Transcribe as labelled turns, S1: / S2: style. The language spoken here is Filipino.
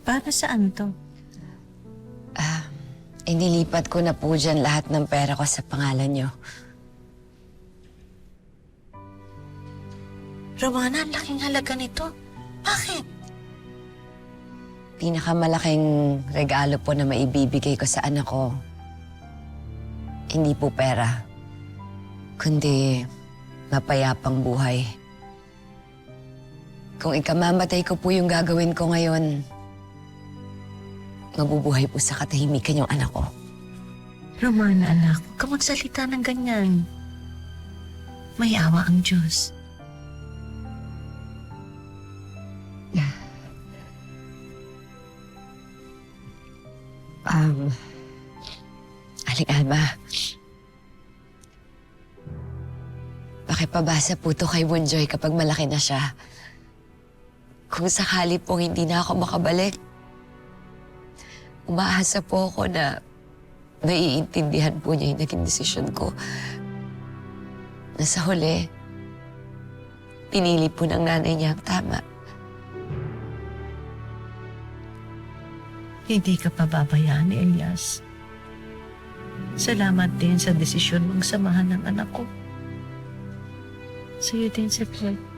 S1: Para saan to?
S2: Inilipat ko na po dyan lahat ng pera ko sa pangalan nyo.
S1: Romana, ang laking halaga nito. Bakit?
S2: Pinakamalaking regalo po na maibibigay ko sa anak ko, hindi po pera, kundi mapayapang buhay. Kung ikamamatay ko po yung gagawin ko ngayon, mabubuhay po sa katahimikan yung anak ko.
S1: Romana, anak, huwag ka magsalita ng ganyan. May awa ang Diyos.
S2: Aling Alma, pakipabasa po to kay Bunjoy kapag malaki na siya. Kung sakali pong hindi na ako makabalik, umaasa po ako na naiintindihan po niya yung naging desisyon ko. Na sa huli, pinili po ng nanay niya ang tama.
S1: Hindi ka pababayaan ni Elias. Salamat din sa desisyon mong samahan ng anak ko. Sa'yo din, Sir Fred.